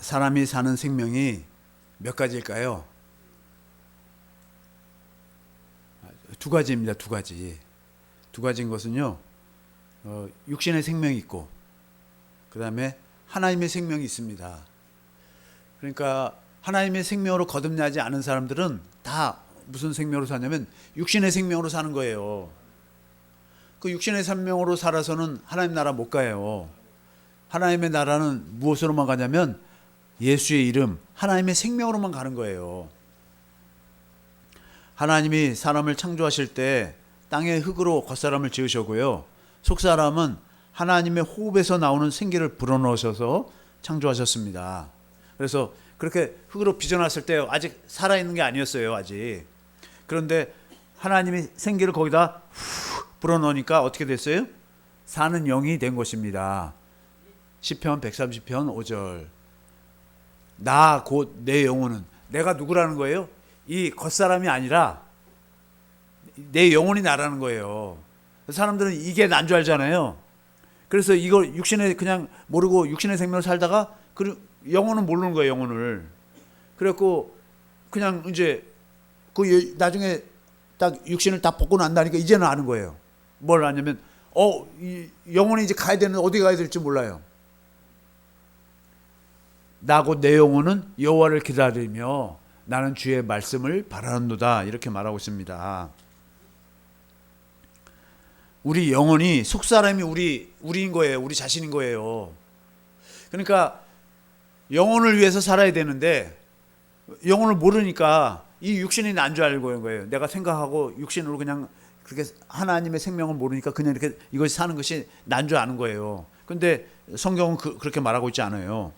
사람이 사는 생명이 몇 가지일까요? 두 가지입니다. 두 가지. 두 가지인 것은요, 육신의 생명이 있고, 그 다음에 하나님의 생명이 있습니다. 그러니까 하나님의 생명으로 거듭나지 않은 사람들은 다 무슨 생명으로 사냐면 육신의 생명으로 사는 거예요. 그 육신의 생명으로 살아서는 하나님 나라 못 가요. 하나님의 나라는 무엇으로만 가냐면 예수의 이름, 하나님의 생명으로만 가는 거예요. 하나님이 사람을 창조하실 때 땅의 흙으로 겉사람을 지으셨고요, 속사람은 하나님의 호흡에서 나오는 생기를 불어넣으셔서 창조하셨습니다. 그래서 그렇게 흙으로 빚어놨을 때 아직 살아있는 게 아니었어요, 아직. 그런데 하나님이 생기를 거기다 후 불어넣으니까 어떻게 됐어요? 사는 영이 된 것입니다. 시편 130편 5절. 나 곧 내 영혼은, 내가 누구라는 거예요? 이 겉사람이 아니라 내 영혼이 나라는 거예요. 사람들은 이게 난 줄 알잖아요. 그래서 이걸 육신에 그냥 모르고 육신의 생명을 살다가 영혼은 모르는 거예요, 영혼을. 그래갖고 그냥 이제 그 나중에 딱 육신을 다 벗고 난다니까 이제는 아는 거예요. 뭘 아냐면 이 영혼이 이제 가야 되는데 어디 가야 될지 몰라요. 나 곧 내 영혼은 여호와를 기다리며 나는 주의 말씀을 바라는도다, 이렇게 말하고 있습니다. 우리 영혼이, 속사람이 우리인 거예요. 우리 자신인 거예요. 그러니까 영혼을 위해서 살아야 되는데 영혼을 모르니까 이 육신이 난 줄 알고 있는 거예요. 내가 생각하고 육신으로 그냥 그렇게 하나님의 생명을 모르니까 그냥 이렇게 이것이 사는 것이 난 줄 아는 거예요. 근데 성경은 그렇게 말하고 있지 않아요.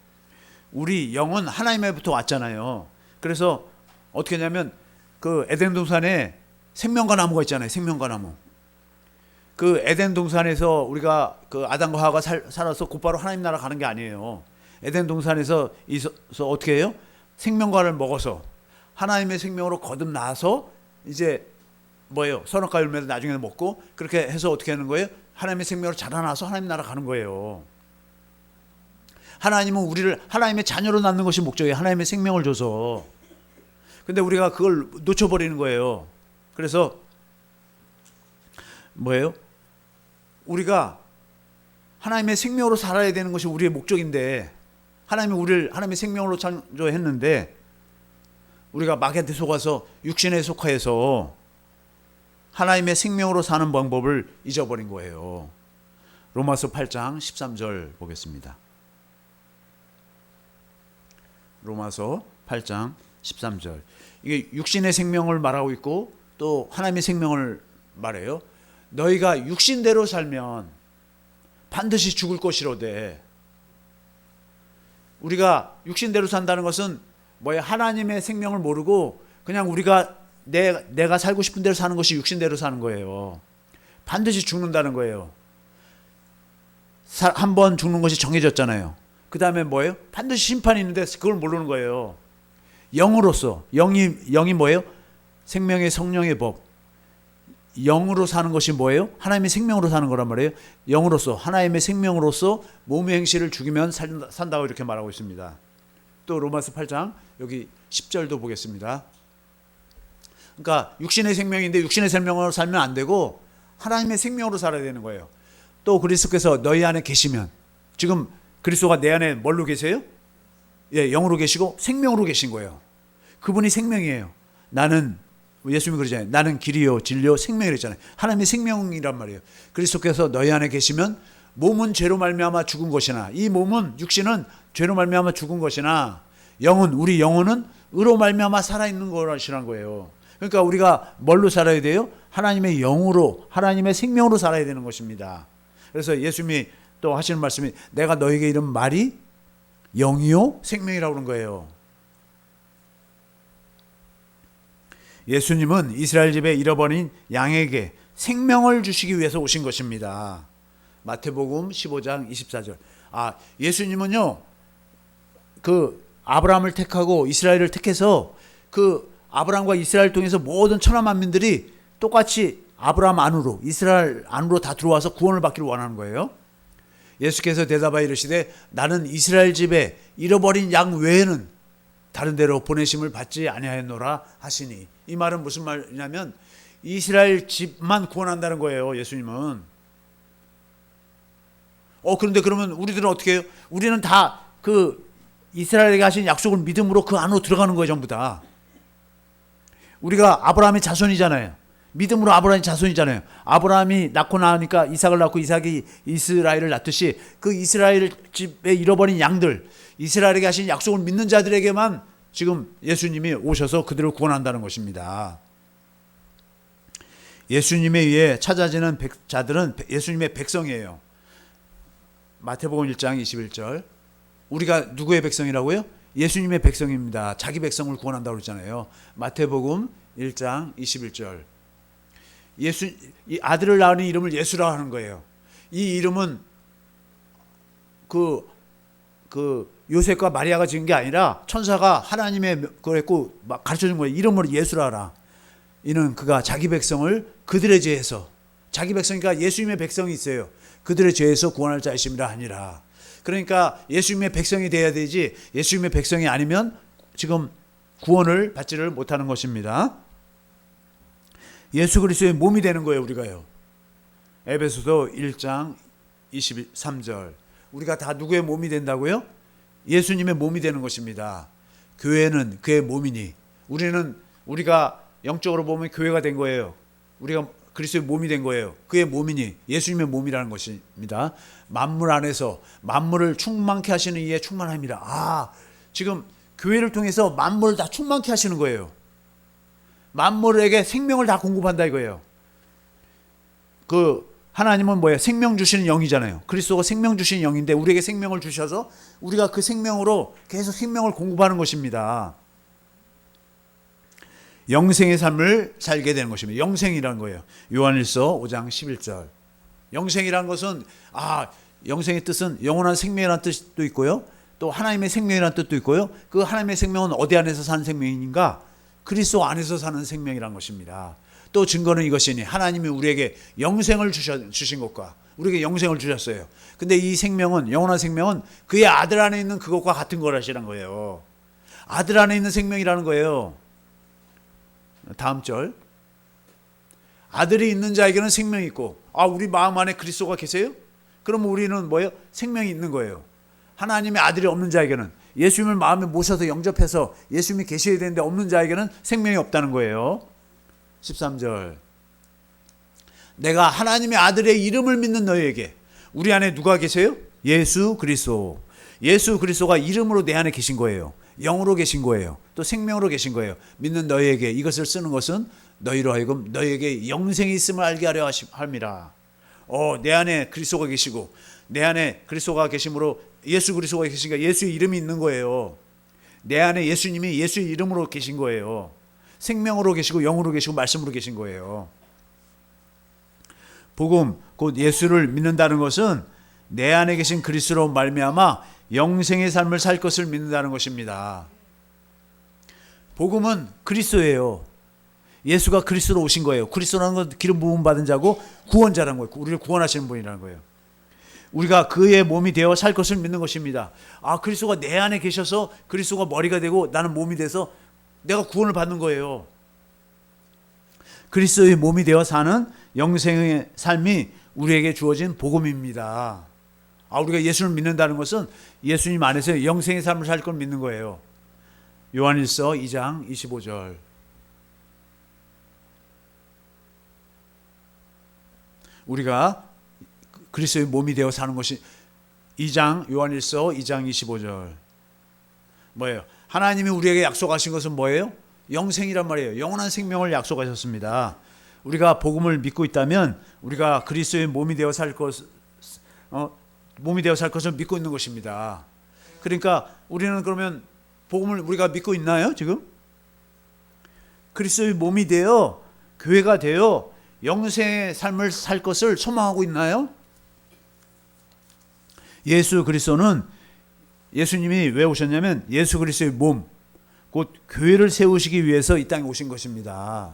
우리 영은 하나님에부터 왔잖아요. 그래서 어떻게 하냐면 그 에덴 동산에 생명과 나무가 있잖아요. 생명과 나무. 그 에덴 동산에서 우리가 그 아담과 하와가 살아서 곧바로 하나님 나라 가는 게 아니에요. 에덴 동산에서 어떻게 해요? 생명과를 먹어서 하나님의 생명으로 거듭나서 이제 뭐예요? 선악과 열매를 나중에 먹고, 그렇게 해서 어떻게 하는 거예요? 하나님의 생명으로 자라나서 하나님 나라 가는 거예요. 하나님은 우리를 하나님의 자녀로 낳는 것이 목적이에요. 하나님의 생명을 줘서. 근데 우리가 그걸 놓쳐버리는 거예요. 그래서 뭐예요? 우리가 하나님의 생명으로 살아야 되는 것이 우리의 목적인데, 하나님이 우리를 하나님의 생명으로 창조했는데 우리가 마귀한테 속아서 육신에 속하여서 하나님의 생명으로 사는 방법을 잊어버린 거예요. 로마서 8장 13절 보겠습니다. 로마서 8장 13절. 이게 육신의 생명을 말하고 있고 또 하나님의 생명을 말해요. 너희가 육신대로 살면 반드시 죽을 것이로되. 우리가 육신대로 산다는 것은 뭐야? 하나님의 생명을 모르고 그냥 우리가 내가 살고 싶은 대로 사는 것이 육신대로 사는 거예요. 반드시 죽는다는 거예요. 한 번 죽는 것이 정해졌잖아요. 그 다음에 뭐예요? 반드시 심판이 있는데 그걸 모르는 거예요. 영으로서, 영이 뭐예요? 생명의 성령의 법. 영으로 사는 것이 뭐예요? 하나님의 생명으로 사는 거란 말이에요. 영으로서, 하나님의 생명으로서 몸의 행실을 죽이면 산다고 이렇게 말하고 있습니다. 또 로마서 8장 여기 10절도 보겠습니다. 그러니까 육신의 생명인데 육신의 생명으로 살면 안 되고 하나님의 생명으로 살아야 되는 거예요. 또 그리스도께서 너희 안에 계시면, 지금 그리스도가 내 안에 뭘로 계세요? 예, 영으로 계시고 생명으로 계신 거예요. 그분이 생명이에요. 예수님이 그러잖아요. 나는 길이요 진리요 생명이라 했잖아요. 하나님의 생명이란 말이에요. 그리스도께서 너희 안에 계시면 몸은 죄로 말미암아 죽은 것이나, 이 몸은, 육신은 죄로 말미암아 죽은 것이나 우리 영혼은 의로 말미암아 살아있는 것이란 거예요. 그러니까 우리가 뭘로 살아야 돼요? 하나님의 영으로, 하나님의 생명으로 살아야 되는 것입니다. 그래서 예수님이 또 하시는 말씀이 내가 너에게 이런 말이 영이요 생명이라고 그런 거예요. 예수님은 이스라엘 집에 잃어버린 양에게 생명을 주시기 위해서 오신 것입니다. 마태복음 15장 24절. 예수님은요, 그 아브라함을 택하고 이스라엘을 택해서 그 아브라함과 이스라엘 통해서 모든 천하 만민들이 똑같이 아브라함 안으로, 이스라엘 안으로 다 들어와서 구원을 받기를 원하는 거예요. 예수께서 대답하여 이르시되 나는 이스라엘 집에 잃어버린 양 외에는 다른 데로 보내심을 받지 아니하였노라 하시니, 이 말은 무슨 말이냐면 이스라엘 집만 구원한다는 거예요. 예수님은. 그런데 그러면 우리들은 어떻게 해요? 우리는 다 그 이스라엘에게 하신 약속을 믿음으로 그 안으로 들어가는 거예요. 전부 다. 우리가 아브라함의 자손이잖아요. 믿음으로 아브라함의 자손이잖아요. 아브라함이 낳고 나니까 이삭을 낳고 이삭이 이스라엘을 낳듯이 그 이스라엘 집에 잃어버린 양들, 이스라엘에게 하신 약속을 믿는 자들에게만 지금 예수님이 오셔서 그들을 구원한다는 것입니다. 예수님에 의해 찾아지는 자들은 예수님의 백성이에요. 마태복음 1장 21절. 우리가 누구의 백성이라고요? 예수님의 백성입니다. 자기 백성을 구원한다고 그랬잖아요. 마태복음 1장 21절. 이 아들을 낳은 이름을 예수라고 하는 거예요. 이 이름은 그 요셉과 마리아가 지은 게 아니라 천사가 하나님의 그랬고 가르쳐 준 거예요. 이름으로 예수라 하라. 이는 그가 자기 백성을 그들의 죄에서, 자기 백성이니까 예수님의 백성이 있어요. 그들의 죄에서 구원할 자이심이라 하니라. 그러니까 예수님의 백성이 돼야 되지, 예수님의 백성이 아니면 지금 구원을 받지를 못하는 것입니다. 예수 그리스도의 몸이 되는 거예요. 우리가요. 에베소서 1장 23절. 우리가 다 누구의 몸이 된다고요? 예수님의 몸이 되는 것입니다. 교회는 그의 몸이니, 우리가 영적으로 보면 교회가 된 거예요. 우리가 그리스도의 몸이 된 거예요. 그의 몸이니 예수님의 몸이라는 것입니다. 만물 안에서 만물을 충만케 하시는 이의 충만함이라. 지금 교회를 통해서 만물을 다 충만케 하시는 거예요. 만물에게 생명을 다 공급한다 이거예요. 하나님은 뭐예요? 생명 주시는 영이잖아요. 그리스도가 생명 주시는 영인데 우리에게 생명을 주셔서 우리가 그 생명으로 계속 생명을 공급하는 것입니다. 영생의 삶을 살게 되는 것입니다. 영생이라는 거예요. 요한일서 5장 11절. 영생이라는 것은 영생의 뜻은 영원한 생명이라는 뜻도 있고요. 또 하나님의 생명이라는 뜻도 있고요. 그 하나님의 생명은 어디 안에서 사는 생명인가? 그리스도 안에서 사는 생명이라는 것입니다. 또 증거는 이것이니 하나님이 우리에게 영생을 주신 것과 우리에게 영생을 주셨어요. 근데 이 생명은, 영원한 생명은 그의 아들 안에 있는 그것과 같은 거라시란 거예요. 아들 안에 있는 생명이라는 거예요. 다음 절. 아들이 있는 자에게는 생명이 있고, 우리 마음 안에 그리스도가 계세요? 그러면 우리는 뭐예요? 생명이 있는 거예요. 하나님의 아들이 없는 자에게는, 예수님을 마음에 모셔서 영접해서 예수님이 계셔야 되는데 없는 자에게는 생명이 없다는 거예요. 13절. 내가 하나님의 아들의 이름을 믿는 너희에게, 우리 안에 누가 계세요? 예수 그리스도. 예수 그리스도가 이름으로 내 안에 계신 거예요. 영으로 계신 거예요. 또 생명으로 계신 거예요. 믿는 너희에게 이것을 쓰는 것은 너희로 하여금 너희에게 영생이 있음을 알게 하려 함이라. 내 안에 그리스도가 계시고 내 안에 그리스도가 계심으로 예수 그리스도가 계시니까 예수의 이름이 있는 거예요. 내 안에 예수님이 예수의 이름으로 계신 거예요. 생명으로 계시고 영으로 계시고 말씀으로 계신 거예요. 복음, 곧 예수를 믿는다는 것은 내 안에 계신 그리스도로 말미암아 영생의 삶을 살 것을 믿는다는 것입니다. 복음은 그리스도예요. 예수가 그리스도로 오신 거예요. 그리스도라는 건 기름 부음 받은 자고 구원자라는 거예요. 우리를 구원하시는 분이라는 거예요. 우리가 그의 몸이 되어 살 것을 믿는 것입니다. 그리스도가 내 안에 계셔서 그리스도가 머리가 되고 나는 몸이 돼서 내가 구원을 받는 거예요. 그리스도의 몸이 되어 사는 영생의 삶이 우리에게 주어진 복음입니다. 우리가 예수를 믿는다는 것은 예수님 안에서 영생의 삶을 살 걸 믿는 거예요. 요한일서 2장 25절. 우리가 그리스도의 몸이 되어 사는 것이 요한일서 2장 25절. 뭐예요? 하나님이 우리에게 약속하신 것은 뭐예요? 영생이란 말이에요. 영원한 생명을 약속하셨습니다. 우리가 복음을 믿고 있다면 우리가 그리스도의 몸이 되어 살 것을 믿고 있는 것입니다. 그러니까 우리는 그러면 복음을 우리가 믿고 있나요? 지금? 그리스도의 몸이 되어 교회가 되어 영생의 삶을 살 것을 소망하고 있나요? 예수 그리스도는, 예수님이 왜 오셨냐면 예수 그리스도의 몸, 곧 교회를 세우시기 위해서 이 땅에 오신 것입니다.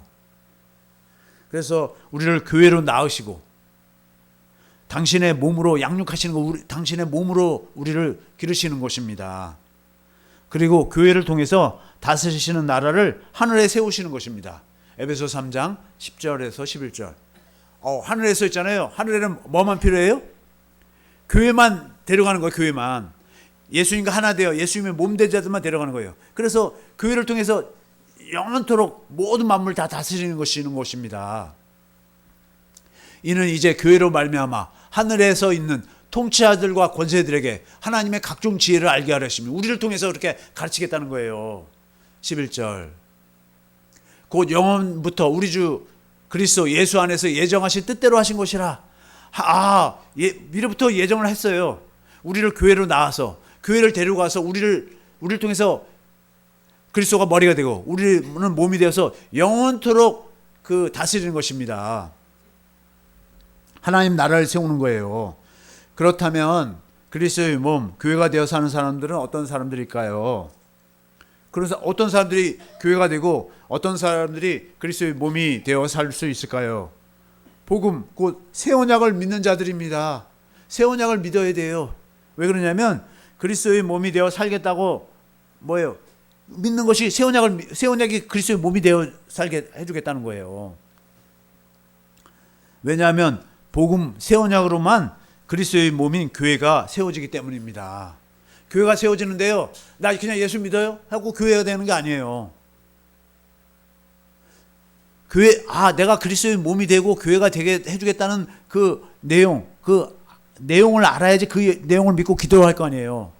그래서 우리를 교회로 낳으시고 당신의 몸으로 양육하시는 거, 당신의 몸으로 우리를 기르시는 것입니다. 그리고 교회를 통해서 다스리시는 나라를 하늘에 세우시는 것입니다. 에베소 3장 10절에서 11절. 하늘에 써 있잖아요. 하늘에는 뭐만 필요해요? 교회만 데려가는 거예요. 교회만. 예수님과 하나 되어 예수님의 몸된 자들만 데려가는 거예요. 그래서 교회를 통해서 영원토록 모든 만물 다 다스리는 것입니다. 이는 이제 교회로 말미암아 하늘에서 있는 통치자들과 권세들에게 하나님의 각종 지혜를 알게 하려 하십니다. 우리를 통해서 그렇게 가르치겠다는 거예요. 11절. 곧 영원부터 우리 주 그리스도 예수 안에서 예정하신 뜻대로 하신 것이라. 미래부터 예정을 했어요. 우리를 교회로 나와서 교회를 데려가서 우리를 통해서 그리스도가 머리가 되고 우리는 몸이 되어서 영원토록 다스리는 것입니다. 하나님 나라를 세우는 거예요. 그렇다면 그리스도의 몸, 교회가 되어 사는 사람들은 어떤 사람들일까요? 그래서 어떤 사람들이 교회가 되고 어떤 사람들이 그리스도의 몸이 되어 살 수 있을까요? 복음, 곧 새 언약을 믿는 자들입니다. 새 언약을 믿어야 돼요. 왜 그러냐면 그리스도의 몸이 되어 살겠다고 뭐예요? 믿는 것이 새 언약이 그리스도의 몸이 되어 살게 해주겠다는 거예요. 왜냐하면 복음, 새 언약으로만 그리스도의 몸인 교회가 세워지기 때문입니다. 교회가 세워지는데요, 나 그냥 예수 믿어요 하고 교회가 되는 게 아니에요. 내가 그리스도의 몸이 되고 교회가 되게 해주겠다는 그 내용을 알아야지 그 내용을 믿고 기도를 할 거 아니에요.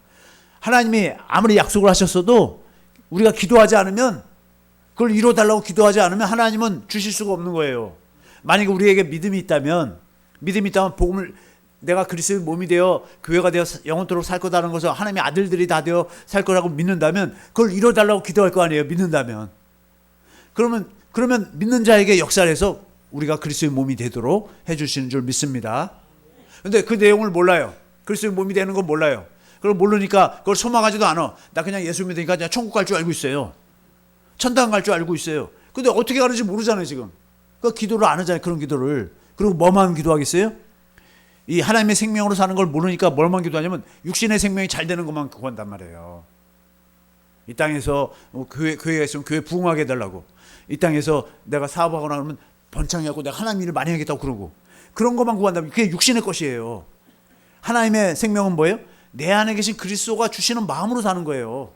하나님이 아무리 약속을 하셨어도 우리가 기도하지 않으면, 그걸 이뤄달라고 기도하지 않으면 하나님은 주실 수가 없는 거예요. 만약에 우리에게 믿음이 있다면 복음을, 내가 그리스도의 몸이 되어 교회가 되어 영원토록 살 거다라는 것을 하나님의 아들들이 다 되어 살 거라고 믿는다면 그걸 이뤄달라고 기도할 거 아니에요. 믿는다면. 그러면 믿는 자에게 역사를 해서 우리가 그리스도의 몸이 되도록 해주시는 줄 믿습니다. 근데 그 내용을 몰라요. 그리스도의 몸이 되는 건 몰라요. 그걸 모르니까 그걸 소망하지도 않아. 나 그냥 예수 믿으니까 그냥 천국 갈 줄 알고 있어요. 천당 갈 줄 알고 있어요. 근데 어떻게 가는지 모르잖아요, 지금. 그 기도를 안 하잖아요, 그런 기도를. 그리고 뭐만 기도하겠어요? 이 하나님의 생명으로 사는 걸 모르니까 뭘만 기도하냐면 육신의 생명이 잘 되는 것만 구한단 말이에요. 이 땅에서 교회가 있으면 교회 부흥하게 해달라고. 이 땅에서 내가 사업하거나 그러면 번창히 하고 내가 하나님 일을 많이 하겠다고 그러고. 그런 것만 구한다면 그게 육신의 것이에요. 하나님의 생명은 뭐예요? 내 안에 계신 그리스도가 주시는 마음으로 사는 거예요.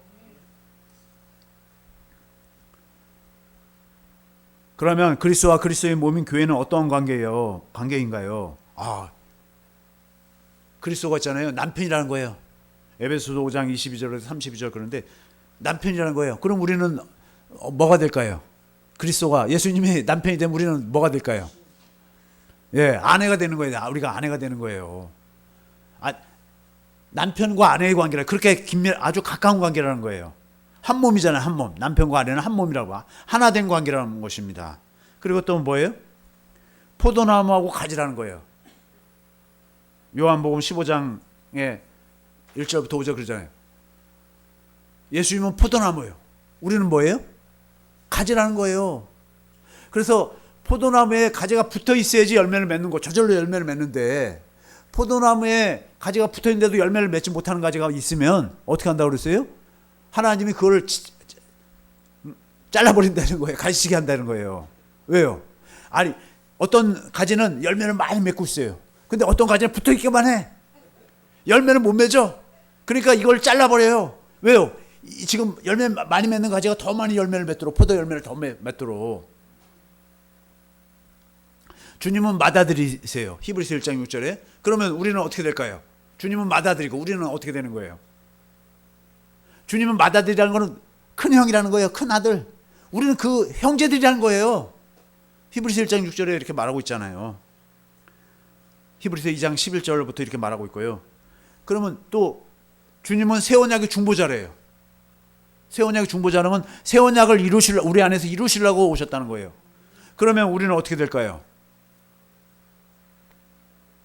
그러면 그리스도와 그리스도의 몸인 교회는 어떤 관계인가요? 그리스도가 있잖아요. 남편이라는 거예요. 에베소서 5장 22절에서 32절 그런데 남편이라는 거예요. 그럼 우리는 뭐가 될까요? 그리스도가 예수님이 남편이 되면 우리는 뭐가 될까요? 아내가 되는 거예요. 우리가 아내가 되는 거예요. 남편과 아내의 관계라 그렇게 아주 가까운 관계라는 거예요. 한 몸이잖아요. 한 몸. 남편과 아내는 한 몸이라고. 하나 된 관계라는 것입니다. 그리고 또 뭐예요? 포도나무하고 가지라는 거예요. 요한복음 15장에 1절부터 5절 그러잖아요. 예수님은 포도나무예요. 우리는 뭐예요? 가지라는 거예요. 그래서 포도나무에 가지가 붙어 있어야지 열매를 맺는 거. 저절로 열매를 맺는데 포도나무에 가지가 붙어 있는데도 열매를 맺지 못하는 가지가 있으면 어떻게 한다고 그랬어요? 하나님이 그거를 잘라버린다는 거예요. 가지치기 한다는 거예요. 왜요? 어떤 가지는 열매를 많이 맺고 있어요. 근데 어떤 가지는 붙어 있기만 해. 열매는 못 맺어. 그러니까 이걸 잘라버려요. 왜요? 지금 열매 많이 맺는 가지가 더 많이 열매를 맺도록, 포도 열매를 더 맺도록. 주님은 맏아들이세요. 히브리서 1장 6절에. 그러면 우리는 어떻게 될까요? 주님은 맏아들이고 우리는 어떻게 되는 거예요? 주님은 맏아들이라는 거는 큰 형이라는 거예요. 큰 아들. 우리는 그 형제들이라는 거예요. 히브리서 1장 6절에 이렇게 말하고 있잖아요. 히브리서 2장 11절부터 이렇게 말하고 있고요. 그러면 또 주님은 새 언약의 중보자래요. 새 언약의 중보자라면 새 언약을 우리 안에서 이루시려고 오셨다는 거예요. 그러면 우리는 어떻게 될까요?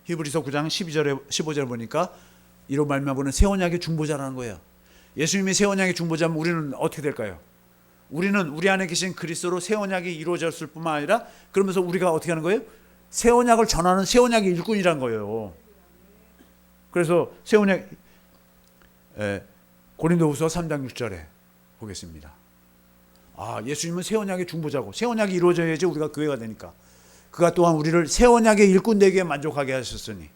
히브리서 9장 12절에 15절 보니까 이로 말미암아는 새 언약의 중보자라는 거예요. 예수님이 새 언약의 중보자면 우리는 어떻게 될까요? 우리는 우리 안에 계신 그리스도로 새 언약이 이루어졌을 뿐만 아니라 그러면서 우리가 어떻게 하는 거예요? 새 언약을 전하는 새 언약의 일꾼이란 거예요. 그래서 새 언약 고린도후서 3장 6절에 보겠습니다. 예수님은 새 언약의 중보자고 새 언약이 이루어져야지 우리가 교회가 되니까 그가 또한 우리를 새 언약의 일꾼 되게 만족하게 하셨으니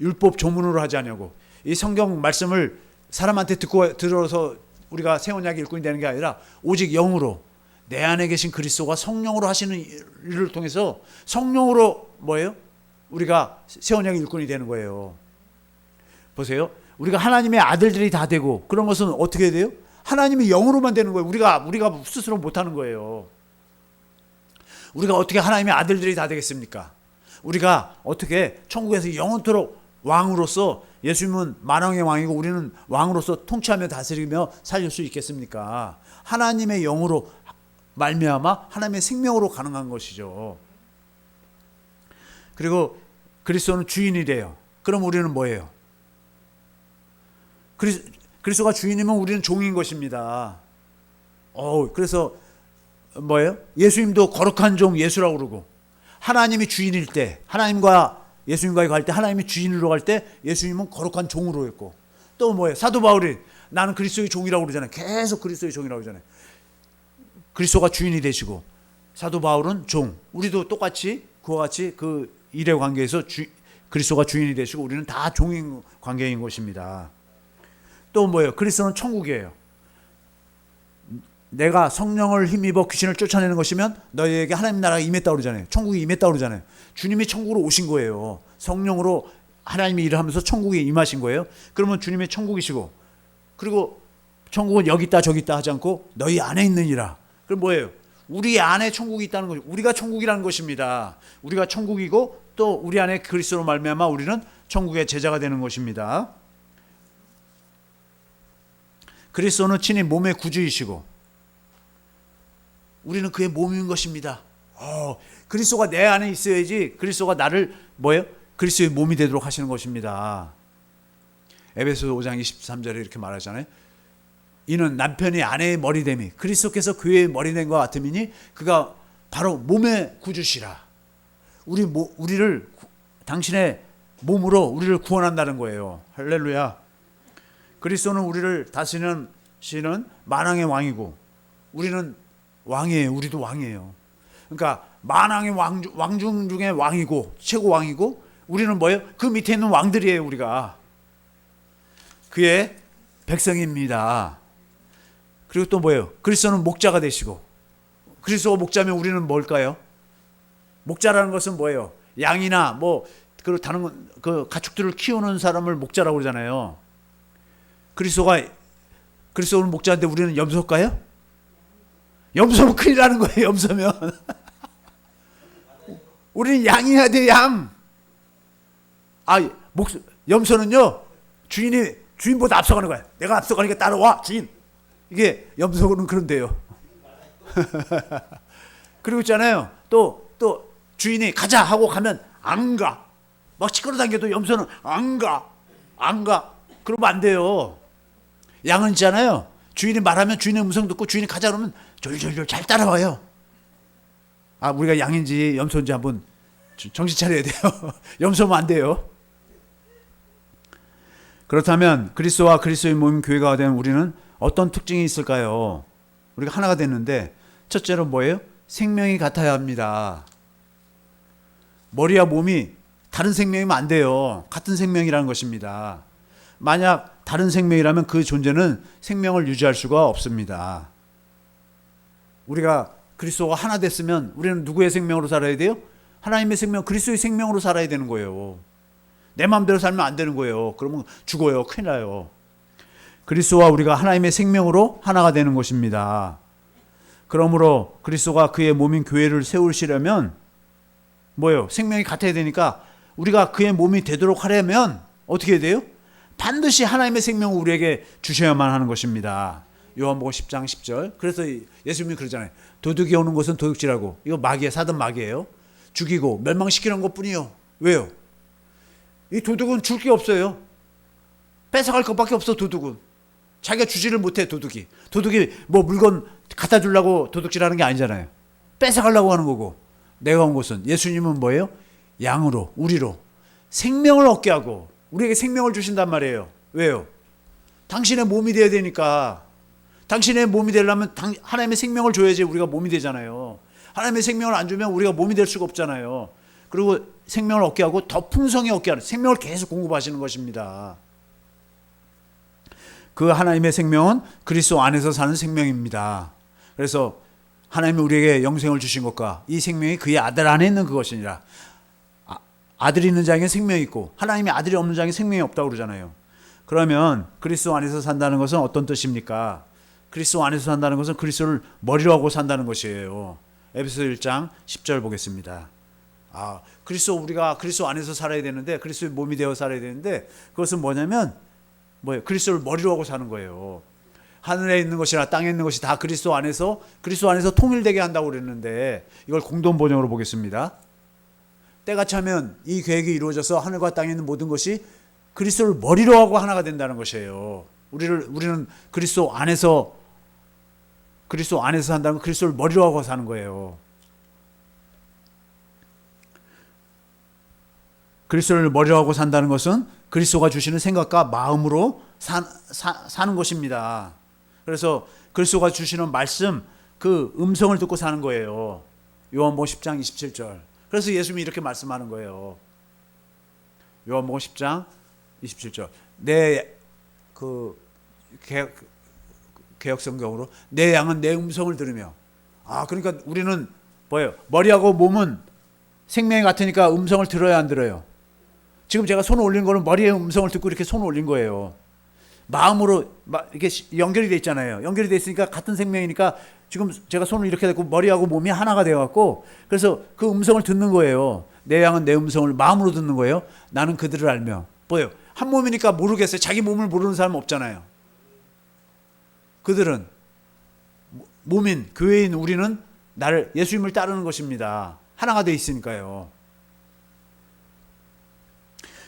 율법 조문으로 하지 않냐고. 이 성경 말씀을 사람한테 들어서 우리가 새 언약의 일꾼이 되는 게 아니라 오직 영으로 내 안에 계신 그리스도가 성령으로 하시는 일을 통해서 성령으로 뭐예요? 우리가 새 언약의 일꾼이 되는 거예요. 보세요. 우리가 하나님의 아들들이 다 되고 그런 것은 어떻게 돼요? 하나님의 영으로만 되는 거예요. 우리가 스스로 못하는 거예요. 우리가 어떻게 하나님의 아들들이 다 되겠습니까? 우리가 어떻게 천국에서 영원토록 왕으로서 예수님은 만왕의 왕이고 우리는 왕으로서 통치하며 다스리며 살릴 수 있겠습니까? 하나님의 영으로 말미암아 하나님의 생명으로 가능한 것이죠. 그리고 그리스도는 주인이 돼요. 그럼 우리는 뭐예요? 그리스도가 주인이면 우리는 종인 것입니다. 그래서 뭐예요? 예수님도 거룩한 종 예수라고 그러고 하나님이 주인일 때 하나님과 예수님과의 갈 때 하나님이 주인으로 갈 때 예수님은 거룩한 종으로 했고 또 뭐예요? 사도 바울이 나는 그리스도의 종이라고 그러잖아요. 계속 그리스도의 종이라고 그러잖아요. 그리스도가 주인이 되시고 사도 바울은 종. 우리도 똑같이 그와 같이 그 일의 관계에서 그리스도가 주인이 되시고 우리는 다 종인 관계인 것입니다. 또 뭐예요? 그리스도는 천국이에요. 내가 성령을 힘입어 귀신을 쫓아내는 것이면 너희에게 하나님 나라가 임했다고 그러잖아요. 천국이 임했다고 그러잖아요. 주님이 천국으로 오신 거예요. 성령으로 하나님이 일을 하면서 천국에 임하신 거예요. 그러면 주님의 천국이시고 그리고 천국은 여기 있다 저기 있다 하지 않고 너희 안에 있느니라. 그럼 뭐예요? 우리 안에 천국이 있다는 거죠. 우리가 천국이라는 것입니다. 우리가 천국이고 또 우리 안에 그리스도로 말미암아 우리는 천국의 제자가 되는 것입니다. 그리스도는 친히 몸의 구주이시고 우리는 그의 몸인 것입니다. 그리스도가 내 안에 있어야지 그리스도가 나를 뭐예요? 그리스도의 몸이 되도록 하시는 것입니다. 에베소서 5장 23절에 이렇게 말하잖아요. 이는 남편이 아내의 머리됨이 그리스도께서 교회의 머리된 것 같음이니 그가 바로 몸의 구주시라. 우리를 당신의 몸으로 우리를 구원한다는 거예요. 할렐루야. 그리스도는 우리를 다스리는 만왕의 왕이고 우리는 왕이에요. 우리도 왕이에요. 그러니까 만왕의 왕중 중에 왕이고 최고 왕이고 우리는 뭐예요? 그 밑에 있는 왕들이에요. 우리가 그의 백성입니다. 그리고 또 뭐예요? 그리스도는 목자가 되시고 그리스도가 목자면 우리는 뭘까요? 목자라는 것은 뭐예요? 양이나 뭐 그리고 다른 가축들을 키우는 사람을 목자라고 그러잖아요. 그리스도는 목자인데 우리는 염소일까요? 염소면 큰일 나는 거예요. 염소면 우리는 양이어야 돼. 양. 염소는요 주인보다 앞서가는 거야. 내가 앞서가니까 따라와 주인. 이게 염소는 그런데요. 그리고 있잖아요. 또 주인이 가자 하고 가면 안 가. 막 시끌어당겨도 염소는 안 가. 그러면 안 돼요. 양은 있잖아요. 주인이 말하면 주인의 음성 듣고 주인이 가자 그러면 졸졸졸 잘 따라와요. 우리가 양인지 염소인지 한번 정신 차려야 돼요. 염소면 안 돼요. 그렇다면 그리스도와 그리스도의 몸인 교회가 된 우리는 어떤 특징이 있을까요? 우리가 하나가 됐는데 첫째로 뭐예요? 생명이 같아야 합니다. 머리와 몸이 다른 생명이면 안 돼요. 같은 생명이라는 것입니다. 만약 다른 생명이라면 그 존재는 생명을 유지할 수가 없습니다. 우리가 그리스도가 하나 됐으면 우리는 누구의 생명으로 살아야 돼요? 하나님의 생명, 그리스도의 생명으로 살아야 되는 거예요. 내 마음대로 살면 안 되는 거예요. 그러면 죽어요. 큰일 나요. 그리스도와 우리가 하나님의 생명으로 하나가 되는 것입니다. 그러므로 그리스도가 그의 몸인 교회를 세우시려면 뭐예요? 생명이 같아야 되니까 우리가 그의 몸이 되도록 하려면 어떻게 해야 돼요? 반드시 하나님의 생명을 우리에게 주셔야만 하는 것입니다. 요한복음 10장 10절. 그래서 예수님이 그러잖아요. 도둑이 오는 것은 도둑질하고 이거 마귀야, 사단 마귀예요. 죽이고 멸망시키는 것뿐이요. 왜요? 이 도둑은 줄 게 없어요. 뺏어갈 것밖에 없어. 도둑은 자기가 주지를 못해. 도둑이 뭐 물건 갖다 주려고 도둑질하는 게 아니잖아요. 뺏어가려고 하는 거고 내가 온 것은 예수님은 뭐예요? 양으로 우리로 생명을 얻게 하고 우리에게 생명을 주신단 말이에요. 왜요? 당신의 몸이 되어야 되니까. 당신의 몸이 되려면 하나님의 생명을 줘야지 우리가 몸이 되잖아요. 하나님의 생명을 안 주면 우리가 몸이 될 수가 없잖아요. 그리고 생명을 얻게 하고 더 풍성히 얻게 하는 생명을 계속 공급하시는 것입니다. 그 하나님의 생명은 그리스도 안에서 사는 생명입니다. 그래서 하나님이 우리에게 영생을 주신 것과 이 생명이 그의 아들 안에 있는 그것이니라. 아들이 있는 자에게 생명이 있고 하나님의 아들이 없는 자에게 생명이 없다고 그러잖아요. 그러면 그리스도 안에서 산다는 것은 어떤 뜻입니까? 그리스도 안에서 산다는 것은 그리스도를 머리로 하고 산다는 것이에요. 에베소 1장 10절 보겠습니다. 우리가 그리스도 안에서 살아야 되는데 그리스도의 몸이 되어 살아야 되는데 그것은 뭐냐면 그리스도를 머리로 하고 사는 거예요. 하늘에 있는 것이나 땅에 있는 것이 다 그리스도 안에서 통일되게 한다고 그랬는데 이걸 공동 번역으로 보겠습니다. 때가 차면 이 계획이 이루어져서 하늘과 땅에 있는 모든 것이 그리스도를 머리로 하고 하나가 된다는 것이에요. 우리는 그리스도 안에서 산다는 건 그리스도를 머리로 하고 사는 거예요. 그리스도를 머리로 하고 산다는 것은 그리스도가 주시는 생각과 마음으로 사는 것입니다. 그래서 그리스도가 주시는 말씀, 그 음성을 듣고 사는 거예요. 요한복음 10장 27절. 그래서 예수님이 이렇게 말씀하는 거예요. 요한복음 10장 27절. 개역성경으로 내 양은 내 음성을 들으며. 그러니까 우리는 머리하고 몸은 생명이 같으니까 음성을 들어야 안 들어요? 지금 제가 손을 올린 거는 머리의 음성을 듣고 이렇게 손을 올린 거예요. 마음으로 이렇게 연결이 돼 있잖아요. 연결이 돼 있으니까 같은 생명이니까 지금 제가 손을 이렇게 대고 머리하고 몸이 하나가 되어갖고 그래서 그 음성을 듣는 거예요. 내 양은 내 음성을 마음으로 듣는 거예요. 나는 그들을 알며. 한 몸이니까 모르겠어요. 자기 몸을 모르는 사람은 없잖아요. 그들은 몸인 교회인 우리는 예수님을 따르는 것입니다. 하나가 돼 있으니까요.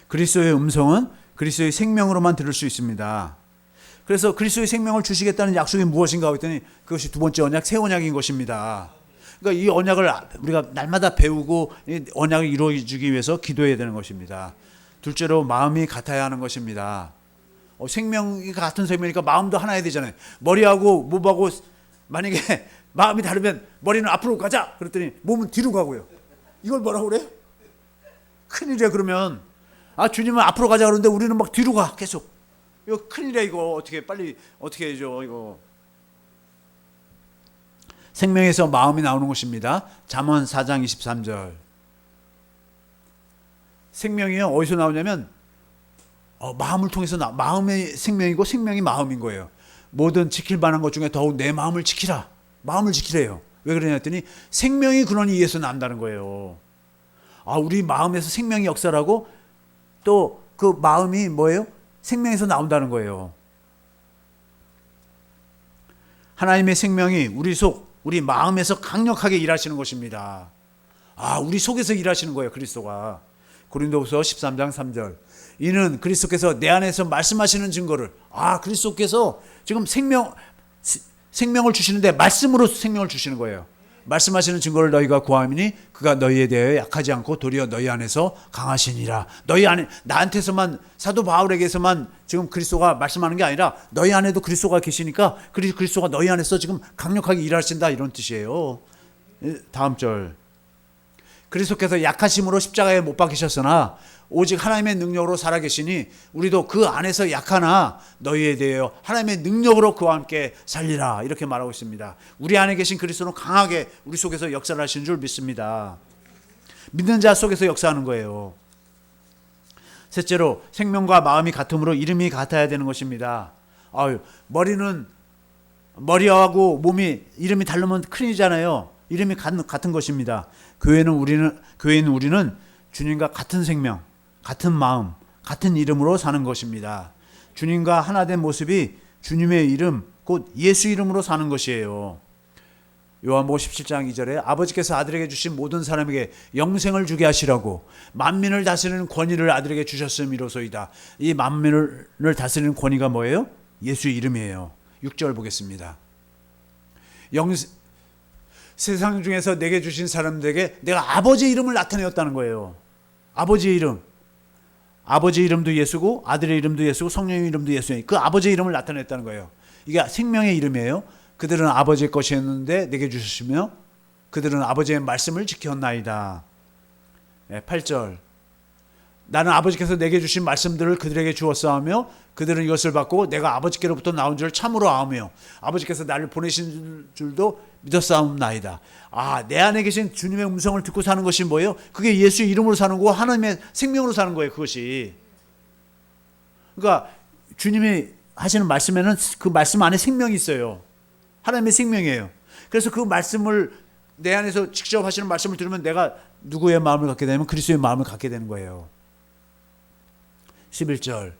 그리스도의 음성은 그리스도의 생명으로만 들을 수 있습니다. 그래서 그리스도의 생명을 주시겠다는 약속이 무엇인가 했더니 그것이 두 번째 언약, 새 언약인 것입니다. 그러니까 이 언약을 우리가 날마다 배우고 이 언약을 이루어주기 위해서 기도해야 되는 것입니다. 둘째로 마음이 같아야 하는 것입니다. 생명이 같은 생명이니까 마음도 하나야 되잖아요. 머리하고 몸하고 만약에 마음이 다르면 머리는 앞으로 가자 그랬더니 몸은 뒤로 가고요. 이걸 뭐라고 그래? 큰일이야. 그러면 주님은 앞으로 가자 그러는데 우리는 막 뒤로 가 계속. 이거 큰일이야. 이거 어떻게 해줘 이거. 생명에서 마음이 나오는 것입니다. 잠언 4장 23절. 생명이 어디서 나오냐면 마음을 통해서 마음의 생명이고 생명이 마음인 거예요. 모든 지킬 만한 것 중에 더욱 내 마음을 지키라. 마음을 지키래요. 왜 그러냐 했더니 생명이 근원이 이에서 난다는 거예요. 우리 마음에서 생명이 역사라고 또 그 마음이 뭐예요? 생명에서 나온다는 거예요. 하나님의 생명이 우리 마음에서 강력하게 일하시는 것입니다. 우리 속에서 일하시는 거예요. 그리스도가. 고린도후서 13장 3절. 이는 그리스도께서 내 안에서 말씀하시는 증거를 그리스도께서 지금 생명을 주시는데 말씀으로 생명을 주시는 거예요. 말씀하시는 증거를 너희가 구함이니 그가 너희에 대하여 약하지 않고 도리어 너희 안에서 강하시니라. 너희 안에 나한테서만 사도 바울에게서만 지금 그리스도가 말씀하는 게 아니라 너희 안에도 그리스도가 계시니까 그리스도가 너희 안에서 지금 강력하게 일하신다 이런 뜻이에요. 다음 절. 그리스도께서 약하심으로 십자가에 못 박히셨으나 오직 하나님의 능력으로 살아계시니 우리도 그 안에서 약하나 너희에 대하여 하나님의 능력으로 그와 함께 살리라 이렇게 말하고 있습니다. 우리 안에 계신 그리스도는 강하게 우리 속에서 역사를 하시는 줄 믿습니다. 믿는 자 속에서 역사하는 거예요. 셋째로 생명과 마음이 같으므로 이름이 같아야 되는 것입니다. 머리하고 몸이 이름이 다르면 큰일이잖아요. 이름이 같은 것입니다. 교회인 우리는 주님과 같은 생명, 같은 마음, 같은 이름으로 사는 것입니다. 주님과 하나 된 모습이 주님의 이름, 곧 예수 이름으로 사는 것이에요. 요한복음 17장 2절에 아버지께서 아들에게 주신 모든 사람에게 영생을 주게 하시라고 만민을 다스리는 권위를 아들에게 주셨음이로소이다. 이 만민을 다스리는 권위가 뭐예요? 예수의 이름이에요. 6절 보겠습니다. 세상 중에서 내게 주신 사람들에게 내가 아버지의 이름을 나타내었다는 거예요. 아버지의 이름. 아버지의 이름도 예수고 아들의 이름도 예수고 성령의 이름도 예수예요. 그 아버지의 이름을 나타냈다는 거예요. 이게 생명의 이름이에요. 그들은 아버지의 것이었는데 내게 주셨으며 그들은 아버지의 말씀을 지켰나이다. 8절. 나는 아버지께서 내게 주신 말씀들을 그들에게 주었사오며 그들은 이것을 받고 내가 아버지께로부터 나온 줄 참으로 아오며 아버지께서 나를 보내신 줄도 믿었사옵나이다. 내 안에 계신 주님의 음성을 듣고 사는 것이 뭐예요? 그게 예수의 이름으로 사는 거고 하나님의 생명으로 사는 거예요. 그것이. 그러니까 주님이 하시는 말씀에는 그 말씀 안에 생명이 있어요. 하나님의 생명이에요. 그래서 그 말씀을 내 안에서 직접 하시는 말씀을 들으면 내가 누구의 마음을 갖게 되면 그리스도의 마음을 갖게 되는 거예요. 11절.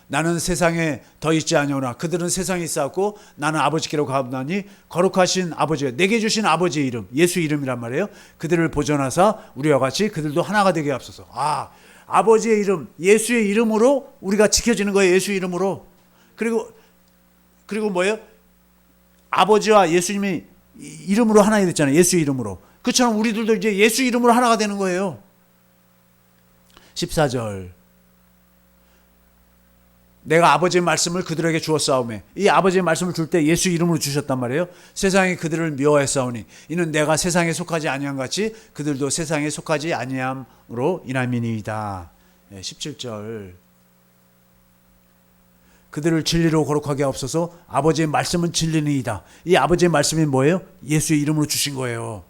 나는 세상에 더 있지 아니오나 그들은 세상에 있었고 나는 아버지께로 가옵나니 거룩하신 아버지가 내게 주신 아버지의 이름 예수 이름이란 말이에요. 그들을 보존하사 우리와 같이 그들도 하나가 되게 하옵소서. 아버지의 이름 예수의 이름으로 우리가 지켜지는 거예요. 예수 이름으로. 그리고 뭐예요? 아버지와 예수님이 이름으로 하나가 됐잖아요. 예수 이름으로. 그처럼 우리들도 이제 예수 이름으로 하나가 되는 거예요. 14절. 내가 아버지의 말씀을 그들에게 주었사오며 이 아버지의 말씀을 줄 때 예수 이름으로 주셨단 말이에요. 세상이 그들을 미워했사오니 이는 내가 세상에 속하지 아니함 같이 그들도 세상에 속하지 아니함으로 인함이니이다. 17절. 그들을 진리로 거룩하게 하옵소서. 아버지의 말씀은 진리니이다. 이 아버지의 말씀이 뭐예요? 예수의 이름으로 주신 거예요.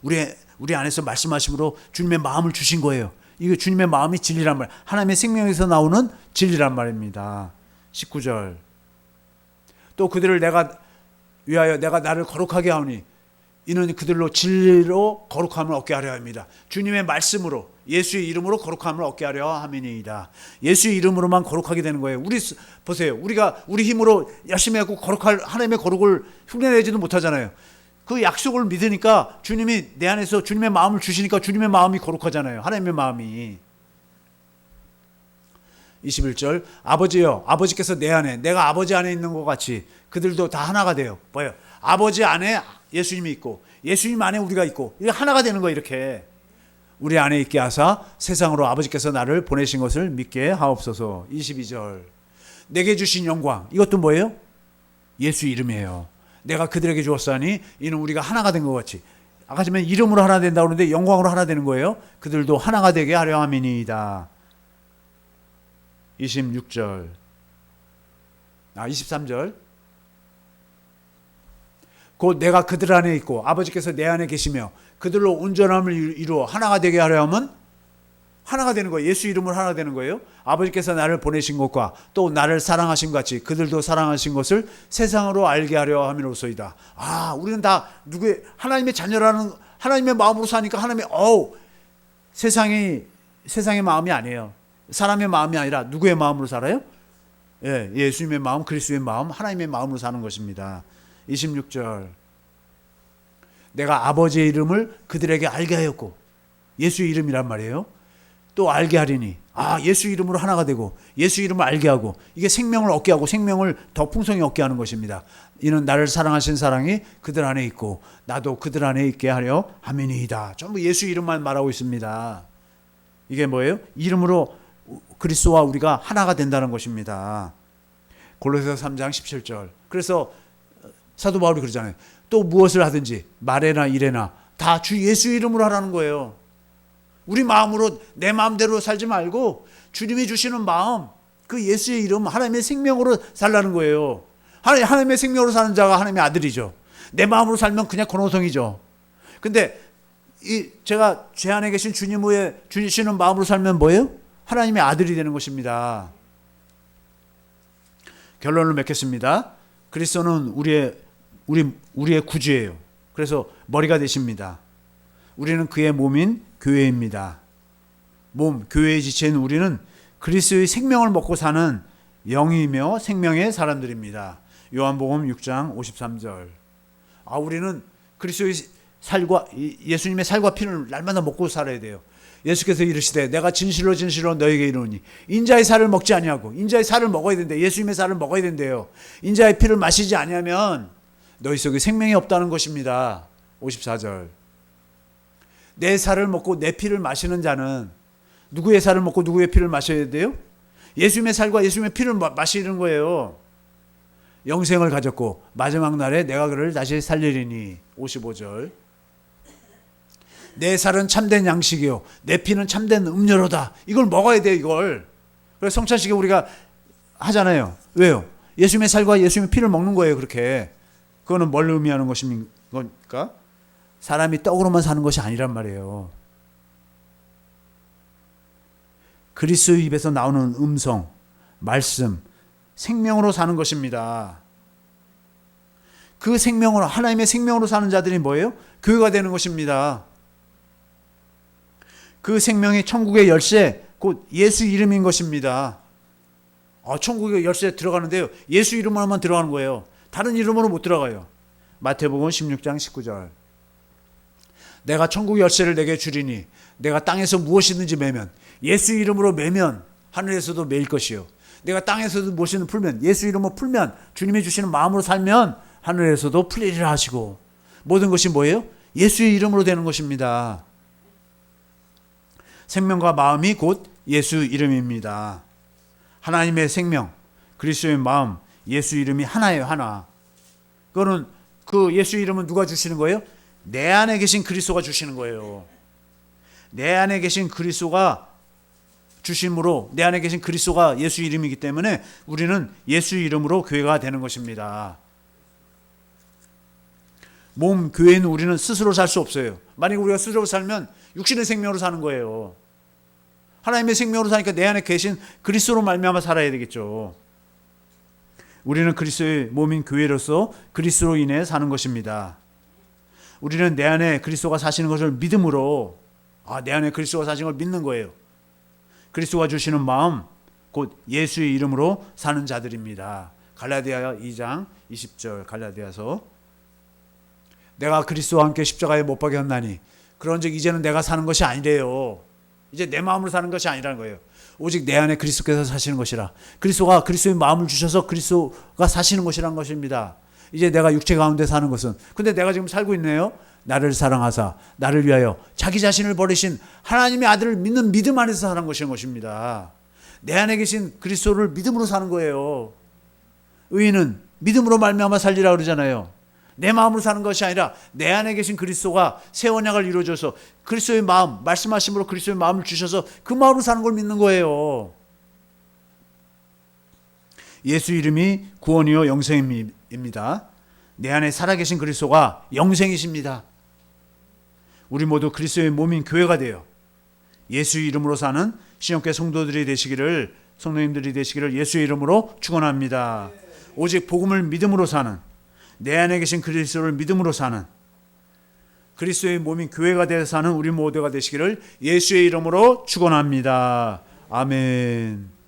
우리 안에서 말씀하심으로 주님의 마음을 주신 거예요. 이거 주님의 마음이 진리란 말. 하나님의 생명에서 나오는 진리란 말입니다. 19절. 또 그들을 위하여 내가 나를 거룩하게 하오니 이는 그들로 진리로 거룩함을 얻게 하려 합니다. 주님의 말씀으로 예수의 이름으로 거룩함을 얻게 하려 함이니이다. 예수의 이름으로만 거룩하게 되는 거예요. 보세요. 우리가 우리 힘으로 열심히 하고 거룩할 하나님의 거룩을 흉내내지도 못하잖아요. 그 약속을 믿으니까 주님이 내 안에서 주님의 마음을 주시니까 주님의 마음이 거룩하잖아요. 하나님의 마음이. 21절. 아버지여 아버지께서 내 안에 내가 아버지 안에 있는 것 같이 그들도 다 하나가 돼요. 뭐예요? 아버지 안에 예수님이 있고 예수님 안에 우리가 있고 이게 하나가 되는 거예요. 이렇게 우리 안에 있게 하사 세상으로 아버지께서 나를 보내신 것을 믿게 하옵소서. 22절. 내게 주신 영광 이것도 뭐예요? 예수 이름이에요. 내가 그들에게 주었사니 이는 우리가 하나가 된 것 같이. 아까 전에 이름으로 하나 된다고 그러는데 영광으로 하나 되는 거예요. 그들도 하나가 되게 하려 함이니이다. 26절. 23절. 곧 내가 그들 안에 있고 아버지께서 내 안에 계시며 그들로 온전함을 이루어 하나가 되게 하려 하면 하나가 되는 거예요. 예수 이름으로 하나가 되는 거예요. 아버지께서 나를 보내신 것과 또 나를 사랑하신 같이 그들도 사랑하신 것을 세상으로 알게 하려 함이로소이다. 우리는 다 하나님의 자녀라는 하나님의 마음으로 사니까 하나님의 세상의 마음이 아니에요. 사람의 마음이 아니라 누구의 마음으로 살아요? 예수님의 마음, 그리스도의 마음, 하나님의 마음으로 사는 것입니다. 26절. 내가 아버지의 이름을 그들에게 알게 하였고 예수의 이름이란 말이에요. 또 알게 하리니 예수 이름으로 하나가 되고 예수 이름을 알게 하고 이게 생명을 얻게 하고 생명을 더 풍성히 얻게 하는 것입니다. 이는 나를 사랑하신 사랑이 그들 안에 있고 나도 그들 안에 있게 하려 함이니이다. 전부 예수 이름만 말하고 있습니다. 이게 뭐예요? 이름으로 그리스도와 우리가 하나가 된다는 것입니다. 골로새서 3장 17절. 그래서 사도 바울이 그러잖아요. 또 무엇을 하든지 말에나 일에나 다 주 예수 이름으로 하라는 거예요. 우리 마음으로 내 마음대로 살지 말고 주님이 주시는 마음, 그 예수의 이름, 하나님의 생명으로 살라는 거예요. 하나님의 생명으로 사는 자가 하나님의 아들이죠. 내 마음으로 살면 그냥 권호성이죠. 근데 제가 제 안에 계신 주님의 주시는 마음으로 살면 뭐예요? 하나님의 아들이 되는 것입니다. 결론을 맺겠습니다. 그리스도는 우리의 구주예요. 그래서 머리가 되십니다. 우리는 그의 몸인 교회입니다. 교회의 지체인 우리는 그리스도의 생명을 먹고 사는 영이며 생명의 사람들입니다. 요한복음 6장 53절. 우리는 그리스도의 살과 예수님의 살과 피를 날마다 먹고 살아야 돼요. 예수께서 이르시되 내가 진실로 진실로 너에게 이르노니 인자의 살을 먹지 아니하고 인자의 살을 먹어야 된대. 예수님의 살을 먹어야 된대요. 인자의 피를 마시지 아니하면 너희 속에 생명이 없다는 것입니다. 54절. 내 살을 먹고 내 피를 마시는 자는 누구의 살을 먹고 누구의 피를 마셔야 돼요? 예수님의 살과 예수님의 피를 마시는 거예요. 영생을 가졌고 마지막 날에 내가 그를 다시 살리리니. 55절. 내 살은 참된 양식이요 내 피는 참된 음료로다. 이걸 먹어야 돼요. 이걸. 그래서 성찬식에 우리가 하잖아요. 왜요? 예수님의 살과 예수님의 피를 먹는 거예요. 그렇게. 그거는 뭘 의미하는 것입니까? 사람이 떡으로만 사는 것이 아니란 말이에요. 그리스도의 입에서 나오는 음성, 말씀, 생명으로 사는 것입니다. 그 생명으로, 하나님의 생명으로 사는 자들이 뭐예요? 교회가 되는 것입니다. 그 생명이 천국의 열쇠, 곧 예수 이름인 것입니다. 천국의 열쇠에 들어가는데요, 예수 이름으로만 들어가는 거예요. 다른 이름으로 못 들어가요. 마태복음 16장 19절. 내가 천국 열쇠를 내게 주리니 내가 땅에서 무엇이든지 매면, 예수 이름으로 매면 하늘에서도 매일 것이요 내가 땅에서도 무엇이든 풀면, 예수 이름으로 풀면, 주님이 주시는 마음으로 살면 하늘에서도 풀리리라 하시고, 모든 것이 뭐예요? 예수의 이름으로 되는 것입니다. 생명과 마음이 곧 예수 이름입니다. 하나님의 생명, 그리스도의 마음, 예수 이름이 하나예요. 하나. 그거는 그 예수 이름은 누가 주시는 거예요? 내 안에 계신 그리스도가 주시는 거예요. 내 안에 계신 그리스도가 주심으로, 내 안에 계신 그리스도가 예수 이름이기 때문에 우리는 예수 이름으로 교회가 되는 것입니다. 몸 교회는 우리는 스스로 살 수 없어요. 만약 우리가 스스로 살면 육신의 생명으로 사는 거예요. 하나님의 생명으로 사니까 내 안에 계신 그리스도로 말미암아 살아야 되겠죠. 우리는 그리스도의 몸인 교회로서 그리스도로 인해 사는 것입니다. 우리는 내 안에 그리스도가 사시는 것을 믿음으로, 내 안에 그리스도가 사시는 걸 믿는 거예요. 그리스도가 주시는 마음, 곧 예수의 이름으로 사는 자들입니다. 갈라디아 2장 20절. 갈라디아서. 내가 그리스도와 함께 십자가에 못 박였나니 그런즉 이제는 내가 사는 것이 아니래요. 이제 내 마음으로 사는 것이 아니라는 거예요. 오직 내 안에 그리스도께서 사시는 것이라. 그리스도가 그리스도의 마음을 주셔서 그리스도가 사시는 것이란 것입니다. 이제 내가 육체 가운데 사는 것은, 근데 내가 지금 살고 있네요. 나를 사랑하사 나를 위하여 자기 자신을 버리신 하나님의 아들을 믿는 믿음 안에서 사는 것입니다. 내 안에 계신 그리스도를 믿음으로 사는 거예요. 의인은 믿음으로 말미암아 살리라 그러잖아요. 내 마음으로 사는 것이 아니라 내 안에 계신 그리스도가 새 언약을 이루어줘서 그리스도의 마음, 말씀하심으로 그리스도의 마음을 주셔서 그 마음으로 사는 걸 믿는 거예요. 예수 이름이 구원이요 영생입니다. 내 안에 살아계신 그리스도가 영생이십니다. 우리 모두 그리스도의 몸인 교회가 되어 예수 이름으로 사는 신역교회 성도님들이 되시기를 예수의 이름으로 축원합니다. 오직 복음을 믿음으로 사는, 내 안에 계신 그리스도를 믿음으로 사는, 그리스도의 몸인 교회가 되어 사는 우리 모두가 되시기를 예수의 이름으로 축원합니다. 아멘.